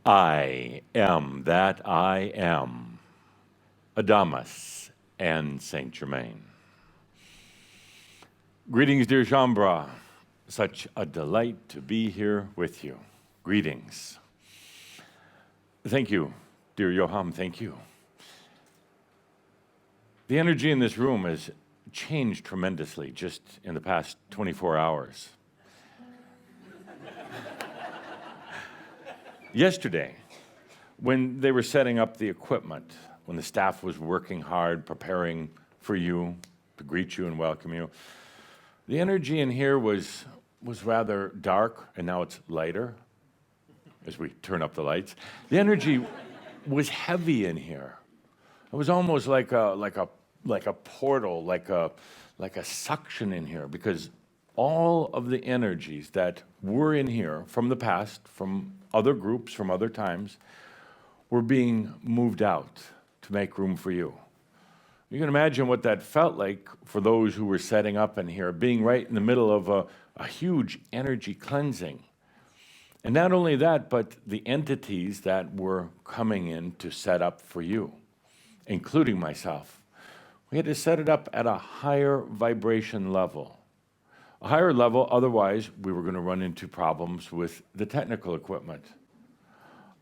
I am that I am, Адамус and Saint-Germain. Greetings, dear Jambra. Such a delight to be here with you. Greetings. Thank you, dear Yoham, thank you. The energy in this room has changed tremendously just in the past 24 hours. Yesterday, when they were setting up the equipment, when the staff was working hard, preparing for you, to greet you and welcome you, the energy in here was rather dark, and now it's lighter as we turn up the lights. The energy was heavy in here. It was almost like a portal, like a suction in here, because all of the energies that were in here from the past, from other groups, from other times, were being moved out to make room for you. You can imagine what that felt like for those who were setting up in here, being right in the middle of a huge energy cleansing. And not only that, but the entities that were coming in to set up for you, including myself. We had to set it up at a higher vibration level, A higher level, otherwise, we were going to run into problems with the technical equipment.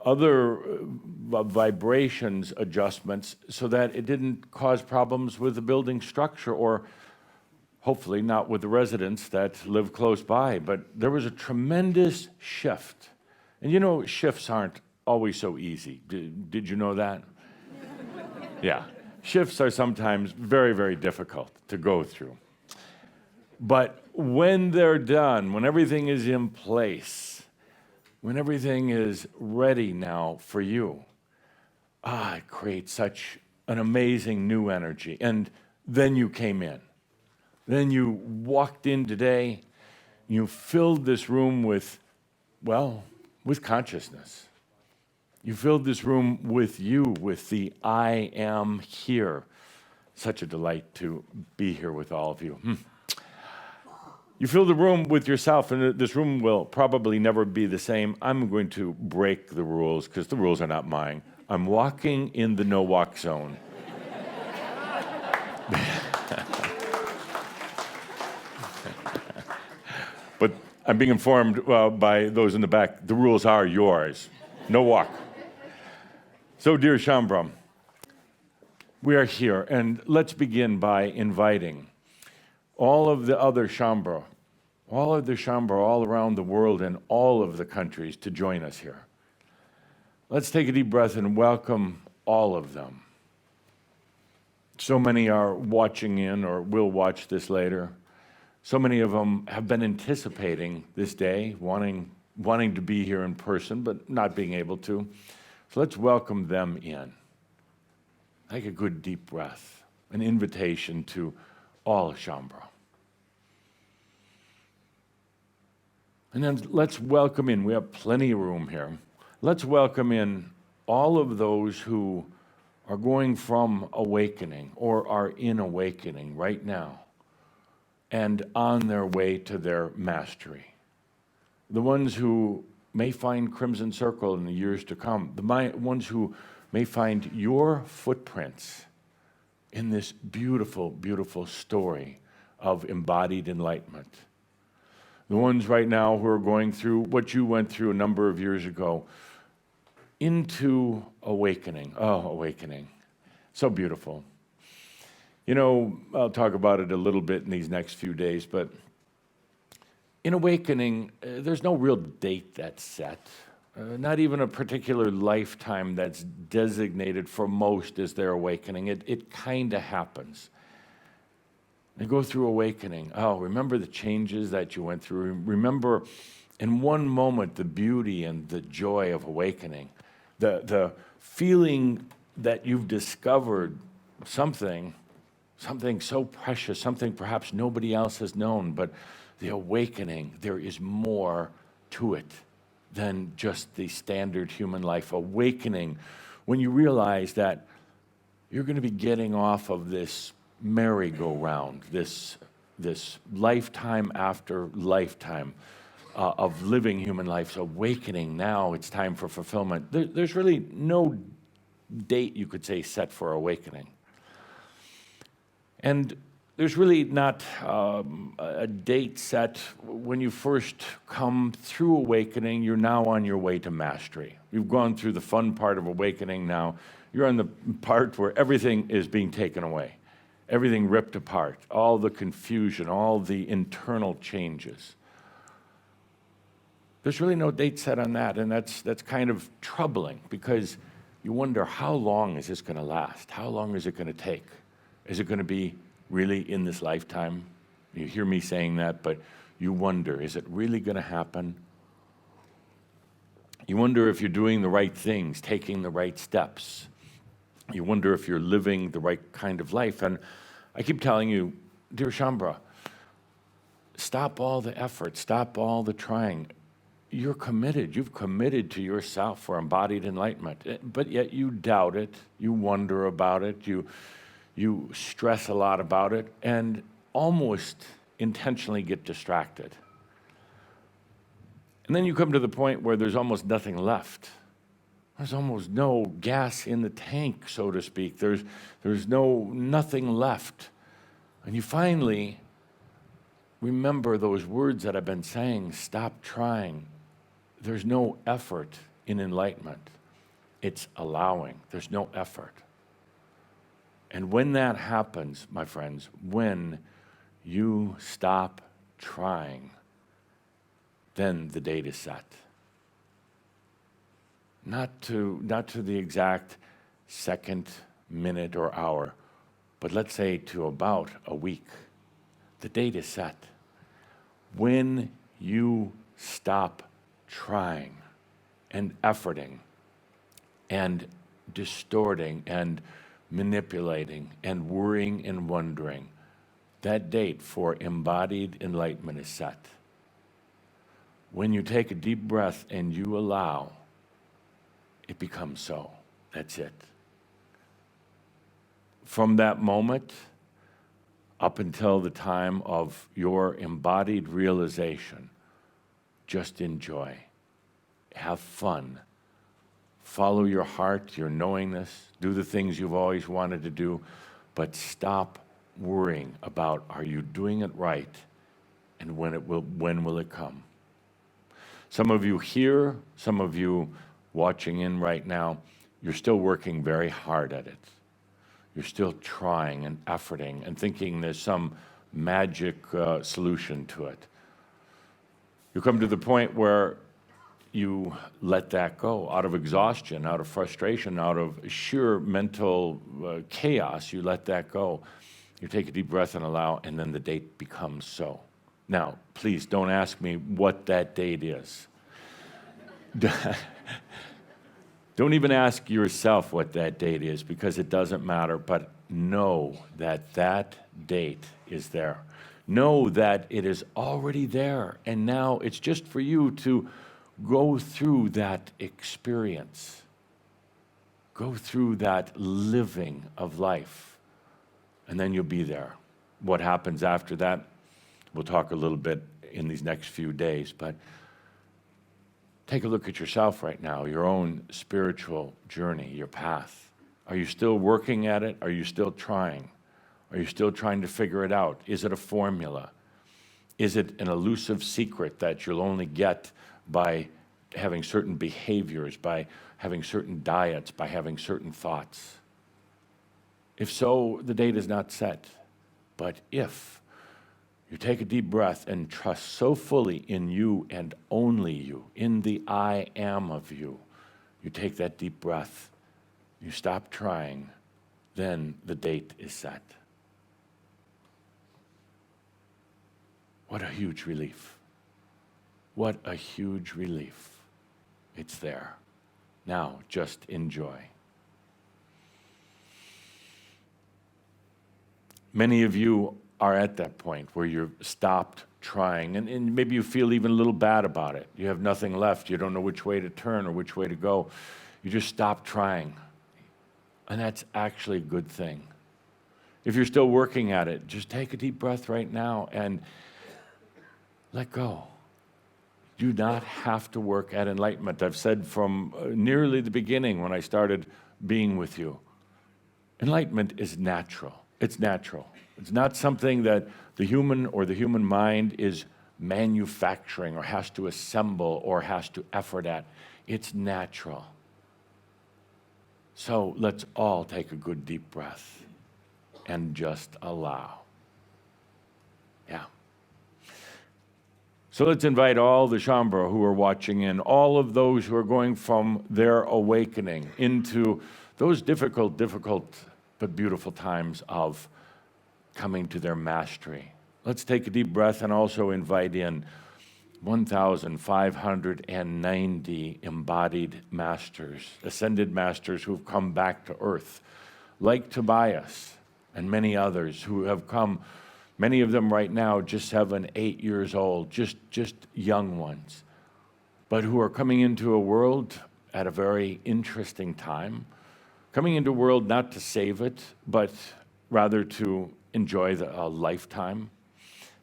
Other vibrations adjustments so that it didn't cause problems with the building structure, or hopefully not with the residents that live close by. But there was a tremendous shift. And you know, shifts aren't always so easy. Did you know that? Yeah. Shifts are sometimes very, very difficult to go through. But when they're done, when everything is in place, when everything is ready now for you, it creates such an amazing new energy. And then you came in. Then you walked in today, you filled this room with consciousness. You filled this room with you, with the I am here. Such a delight to be here with all of you. You fill the room with yourself, and this room will probably never be the same. I'm going to break the rules, because the rules are not mine. I'm walking in the no-walk zone. But I'm being informed by those in the back, the rules are yours. No walk. So, dear Shambram, we are here, and let's begin by inviting all of the other Shambra, all around the world and all of the countries to join us here. Let's take a deep breath and welcome all of them. So many are watching in or will watch this later. So many of them have been anticipating this day, wanting to be here in person, but not being able to. So let's welcome them in. Take a good deep breath, an invitation to all Shambra. And then let's welcome in, we have plenty of room here. Let's welcome in all of those who are going from awakening or are in awakening right now and on their way to their mastery. The ones who may find Crimson Circle in the years to come, the ones who may find your footprints in this beautiful, beautiful story of embodied enlightenment. The ones right now who are going through what you went through a number of years ago, into awakening. Oh, awakening. So beautiful. You know, I'll talk about it a little bit in these next few days, but in awakening, there's no real date that's set. Not even a particular lifetime that's designated for most as their awakening. It kind of happens. They go through awakening. Oh, remember the changes that you went through. Remember in one moment the beauty and the joy of awakening. The feeling that you've discovered something so precious, something perhaps nobody else has known, but the awakening, there is more to it than just the standard human life. Awakening, when you realize that you're going to be getting off of this merry-go-round, this lifetime after lifetime of living human life. So awakening, now it's time for fulfillment. There's really no date, you could say, set for awakening. And there's really not a date set. When you first come through awakening, you're now on your way to mastery. You've gone through the fun part of awakening now. You're on the part where everything is being taken away. Everything ripped apart, all the confusion, all the internal changes. There's really no date set on that, and that's kind of troubling, because you wonder, how long is this going to last? How long is it going to take? Is it going to be really in this lifetime? You hear me saying that, but you wonder, is it really going to happen? You wonder if you're doing the right things, taking the right steps. You wonder if you're living the right kind of life. And I keep telling you, dear Shambra, stop all the effort, stop all the trying. You're committed. You've committed to yourself for embodied enlightenment, but yet you doubt it, you wonder about it, you stress a lot about it, and almost intentionally get distracted. And then you come to the point where there's almost nothing left. There's almost no gas in the tank, so to speak. There's nothing left. And you finally remember those words that I've been saying, stop trying. There's no effort in enlightenment. It's allowing. There's no effort. And when that happens, my friends, when you stop trying, then the date is set. Not to the exact second, minute, or hour, but let's say to about a week. The date is set. When you stop trying and efforting and distorting and manipulating and worrying and wondering, that date for embodied enlightenment is set. When you take a deep breath and you allow, it becomes so. That's it. From that moment up until the time of your embodied realization, just enjoy. Have fun. Follow your heart, your knowingness. Do the things you've always wanted to do, but stop worrying about, are you doing it right, and when will it come? Some of you here, some of you watching in right now, you're still working very hard at it. You're still trying and efforting and thinking there's some magic solution to it. You come to the point where you let that go out of exhaustion, out of frustration, out of sheer mental chaos. You let that go. You take a deep breath and allow, and then the date becomes so. Now, please don't ask me what that date is. Don't even ask yourself what that date is, because it doesn't matter, but know that that date is there. Know that it is already there, and now it's just for you to go through that experience. Go through that living of life, and then you'll be there. What happens after that, we'll talk a little bit in these next few days, but take a look at yourself right now, your own spiritual journey, your path. Are you still working at it? Are you still trying? Are you still trying to figure it out? Is it a formula? Is it an elusive secret that you'll only get by having certain behaviors, by having certain diets, by having certain thoughts? If so, the date is not set. But if you take a deep breath and trust so fully in you and only you, in the I am of you, you take that deep breath, you stop trying, then the date is set. What a huge relief. What a huge relief. It's there. Now, just enjoy. Many of you are at that point where you've stopped trying, and maybe you feel even a little bad about it. You have nothing left. You don't know which way to turn or which way to go. You just stop trying. And that's actually a good thing. If you're still working at it, just take a deep breath right now and let go. You do not have to work at enlightenment. I've said from nearly the beginning when I started being with you, enlightenment is natural. It's natural. It's not something that the human or the human mind is manufacturing or has to assemble or has to effort at. It's natural. So let's all take a good deep breath and just allow. Yeah. So let's invite all the Shambhala who are watching in, all of those who are going from their awakening into those difficult, but beautiful times of coming to their mastery. Let's take a deep breath and also invite in 1,590 embodied masters, ascended masters who've come back to earth, like Tobias and many others who have come, many of them right now just 7, 8 years old, just young ones, but who are coming into a world at a very interesting time, coming into a world not to save it, but rather to enjoy a lifetime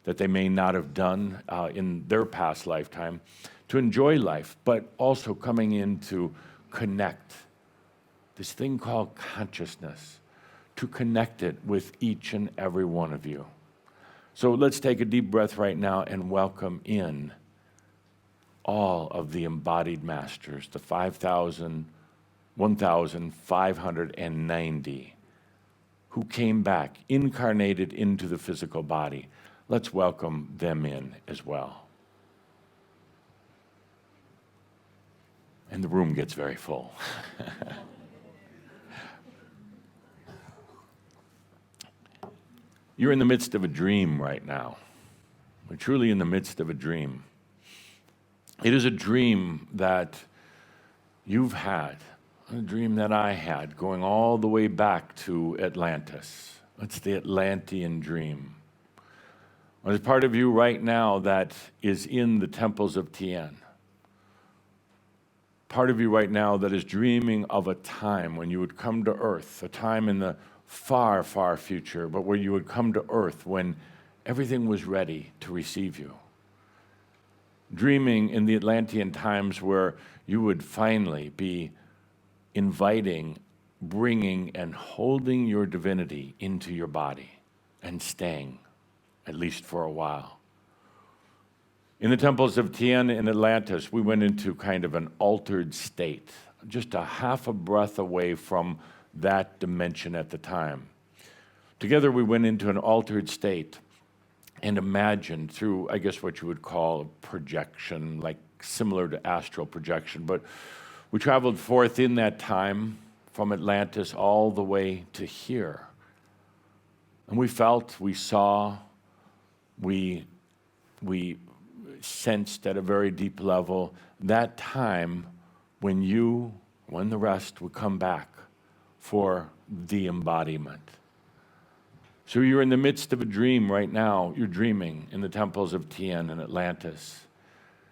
that they may not have done in their past lifetime, to enjoy life, but also coming in to connect, this thing called consciousness, to connect it with each and every one of you, So let's take a deep breath right now and welcome in all of the embodied masters, the 1,590 who came back, incarnated into the physical body. Let's welcome them in as well. And the room gets very full. You're in the midst of a dream right now. We're truly in the midst of a dream. It is a dream that you've had, a dream that I had, going all the way back to Atlantis. It's the Atlantean dream. There's part of you right now that is in the temples of Tien. Part of you right now that is dreaming of a time when you would come to Earth, a time in the far, far future, but where you would come to Earth when everything was ready to receive you. Dreaming in the Atlantean times where you would finally be inviting, bringing, and holding your divinity into your body and staying, at least for a while. In the temples of Tien in Atlantis, we went into kind of an altered state, just a half a breath away from that dimension at the time. Together we went into an altered state and imagined through, I guess, what you would call a projection, like similar to astral projection, but we traveled forth in that time from Atlantis all the way to here. And we felt, we saw, we sensed at a very deep level that time when the rest would come back for the embodiment. So you're in the midst of a dream right now. You're dreaming in the temples of Tien and Atlantis.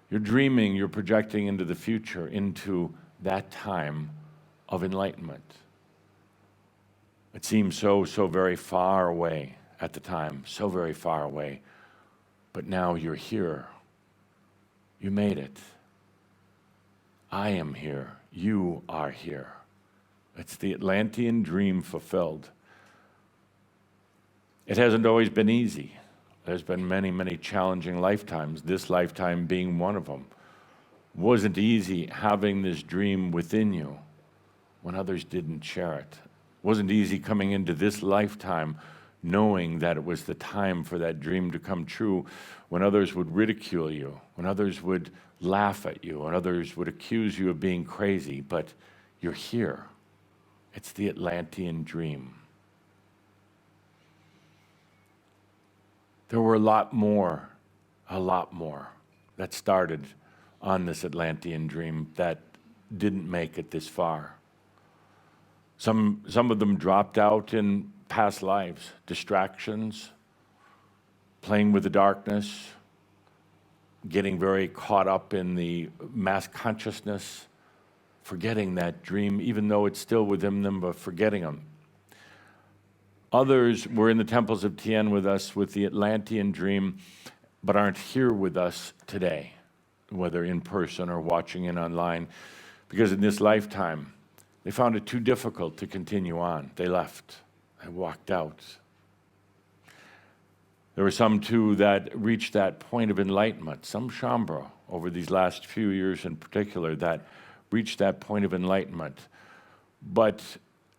You're dreaming, you're projecting into the future, into that time of enlightenment. It seems so very far away at the time, so very far away. But now you're here. You made it. I am here. You are here. It's the Atlantean dream fulfilled. It hasn't always been easy. There's been many, many challenging lifetimes, this lifetime being one of them. It wasn't easy having this dream within you when others didn't share it. It wasn't easy coming into this lifetime knowing that it was the time for that dream to come true, when others would ridicule you, when others would laugh at you, when others would accuse you of being crazy, but you're here. It's the Atlantean dream. There were a lot more that started on this Atlantean dream that didn't make it this far. Some of them dropped out in past lives, distractions, playing with the darkness, getting very caught up in the mass consciousness, forgetting that dream, even though it's still within them, but forgetting them. Others were in the temples of Tien with us with the Atlantean dream, but aren't here with us today, whether in person or watching in online, because in this lifetime, they found it too difficult to continue on. They left. They walked out. There were some, too, that reached that point of enlightenment, some Shambhala, over these last few years in particular, that reached that point of enlightenment. But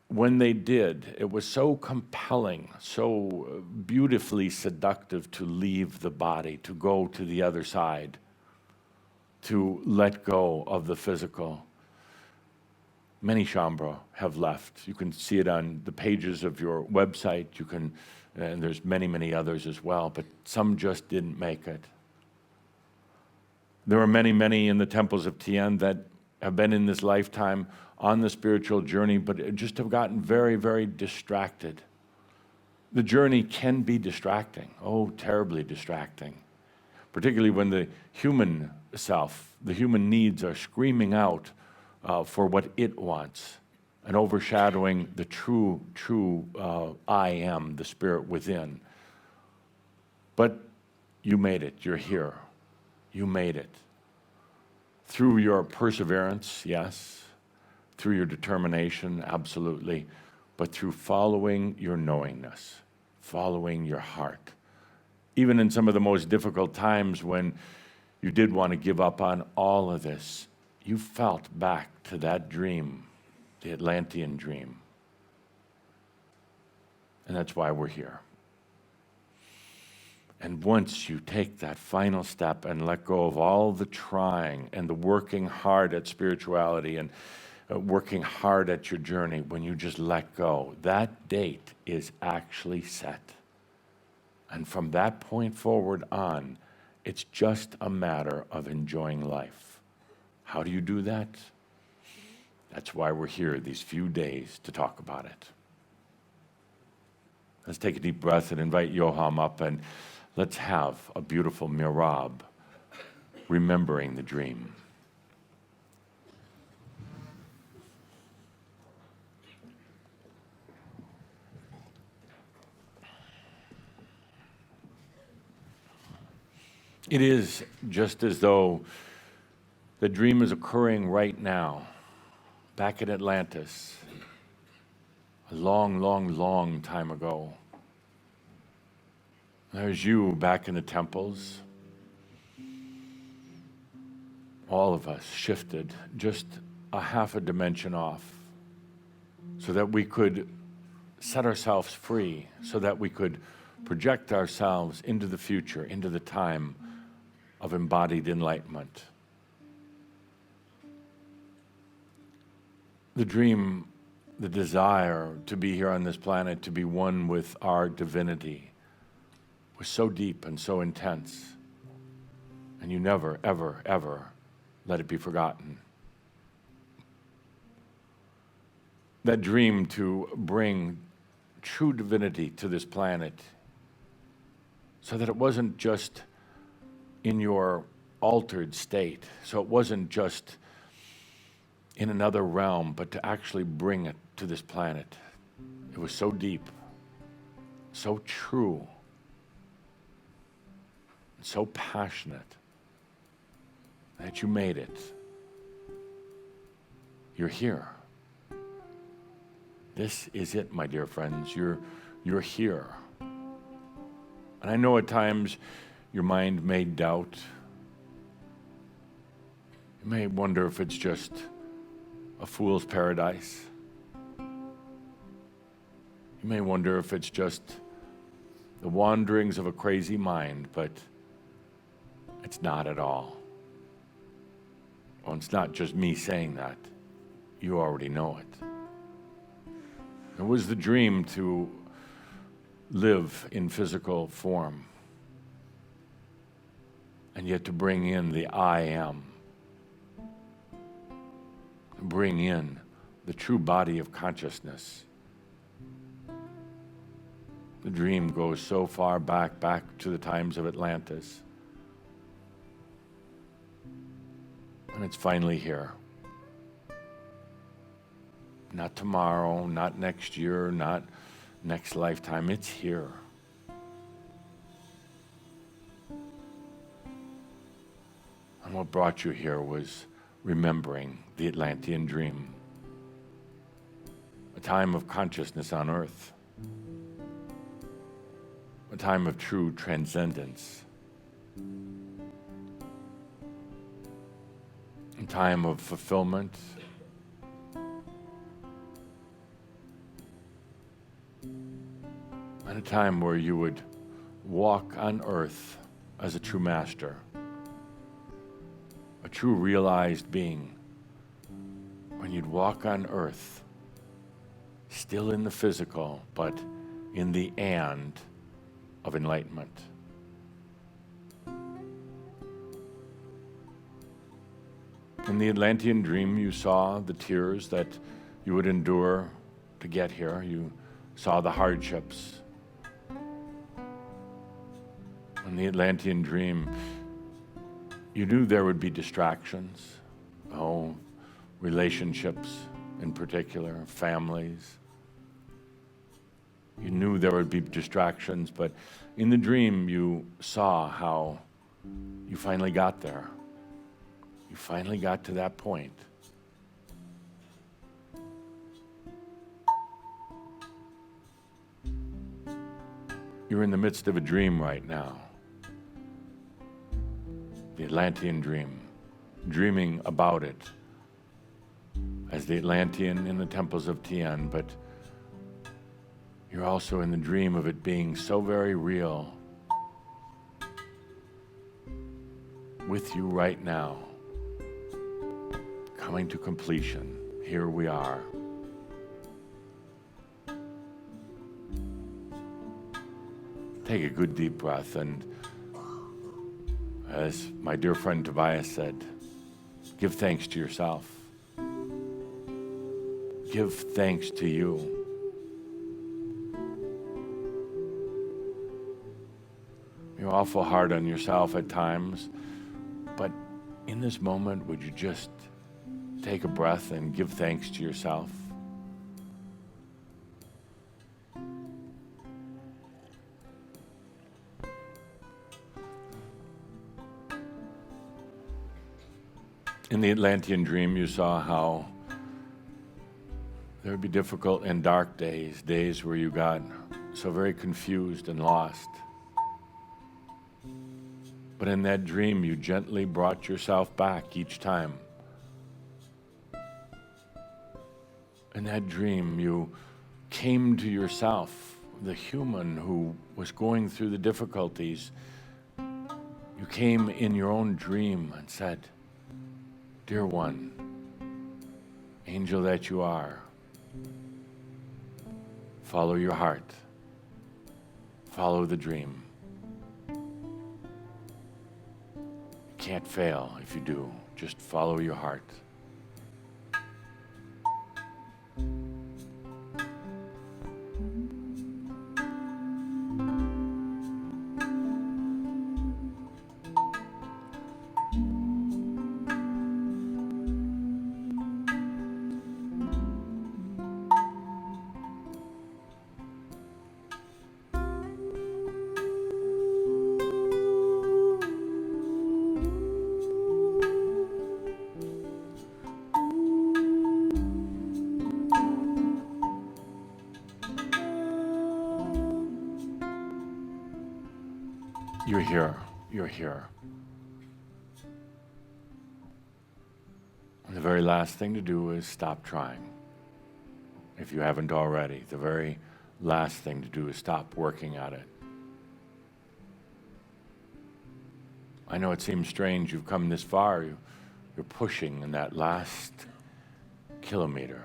when they did, it was so compelling, so beautifully seductive to leave the body, to go to the other side, to let go of the physical. Many Shambhala have left. You can see it on the pages of your website. You can, and there's many, many others as well, but some just didn't make it. There are many, many in the temples of Tien that have been in this lifetime on the spiritual journey, but just have gotten very, very distracted. The journey can be distracting, terribly distracting, particularly when the human self, the human needs are screaming out for what it wants and overshadowing the true I am, the spirit within. But you made it. You're here. You made it. Through your perseverance, yes. Through your determination, absolutely. But through following your knowingness, following your heart. even in some of the most difficult times when you did want to give up on all of this, you felt back to that dream, the Atlantean dream. And that's why we're here. And once you take that final step and let go of all the trying and the working hard at spirituality and working hard at your journey, when you just let go, that date is actually set. And from that point forward on, it's just a matter of enjoying life. How do you do that? That's why we're here these few days to talk about it. Let's take a deep breath and invite Yoham up, and let's have a beautiful mirab, remembering the dream. It is just as though the dream is occurring right now, back in Atlantis, a long, long, long time ago. There's you back in the temples. All of us shifted just a half a dimension off so that we could set ourselves free, so that we could project ourselves into the future, into the time of embodied enlightenment. The dream, the desire to be here on this planet, to be one with our divinity, was so deep and so intense. And you never, ever, ever let it be forgotten. That dream to bring true divinity to this planet, so that it wasn't just in your altered state, so it wasn't just in another realm, but to actually bring it to this planet. It was so deep, so true, so passionate that you made it. You're here. This is it, my dear friends. You're here. And I know at times your mind may doubt. You may wonder if it's just a fool's paradise. You may wonder if it's just the wanderings of a crazy mind, but it's not at all. Well, it's not just me saying that. You already know it. It was the dream to live in physical form, and yet to bring in the I am, bring in the true body of consciousness. The dream goes so far back to the times of Atlantis. And it's finally here. Not tomorrow, not next year, not next lifetime. It's here. And what brought you here was remembering the Atlantean dream, a time of consciousness on earth, a time of true transcendence, a time of fulfillment, and a time where you would walk on earth as a true master, a true realized being, when you'd walk on earth, still in the physical, but in the and of enlightenment. In the Atlantean dream, you saw the tears that you would endure to get here. You saw the hardships. In the Atlantean dream, you knew there would be distractions, relationships in particular, families. You knew there would be distractions, but in the dream you saw how you finally got there. You finally got to that point. You're in the midst of a dream right now. The Atlantean dream, dreaming about it as the Atlantean in the temples of Tian, but you're also in the dream of it being so very real with you right now, coming to completion. Here we are. Take a good deep breath, and as my dear friend Tobias said, give thanks to yourself. Give thanks to you. You're awful hard on yourself at times, but in this moment, would you just take a breath and give thanks to yourself? In the Atlantean dream, you saw how there would be difficult and dark days, days where you got so very confused and lost. But in that dream, you gently brought yourself back each time. In that dream, you came to yourself, the human who was going through the difficulties. You came in your own dream and said, "Dear one, angel that you are, follow your heart, follow the dream. You can't fail if you do, just follow your heart." You're here. You're here. And the very last thing to do is stop trying. If you haven't already, the very last thing to do is stop working at it. I know it seems strange you've come this far. You're pushing in that last kilometer,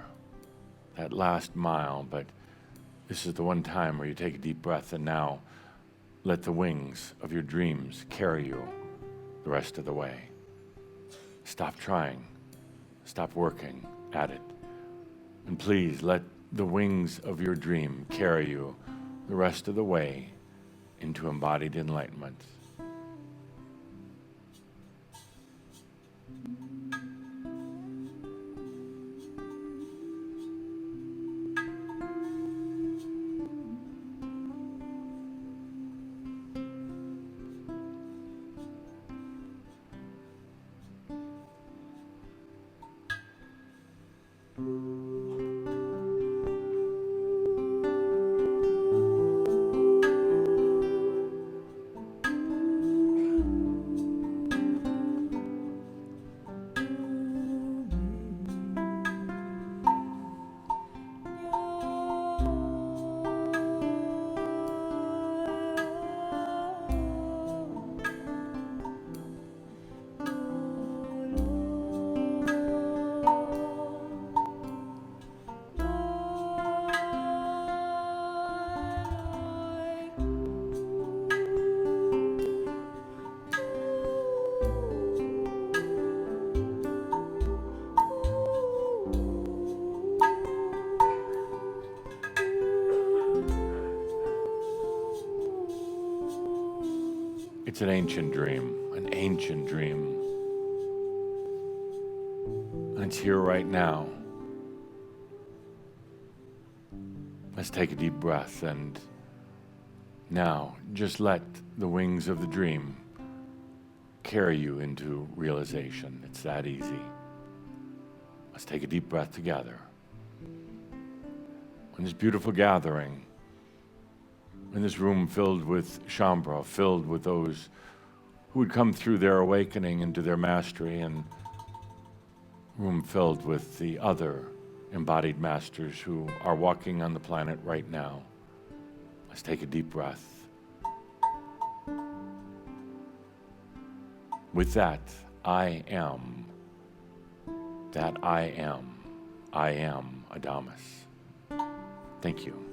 that last mile, but this is the one time where you take a deep breath, and now let the wings of your dreams carry you the rest of the way. Stop trying. Stop working at it. And please let the wings of your dream carry you the rest of the way into embodied enlightenment. It's an ancient dream, an ancient dream. And it's here right now. Let's take a deep breath, and now just let the wings of the dream carry you into realization. It's that easy. Let's take a deep breath together. In this beautiful gathering, in this room filled with Shambhala, filled with those who would come through their awakening into their mastery, and room filled with the other embodied masters who are walking on the planet right now. Let's take a deep breath. With that, I am Adamus. Thank you.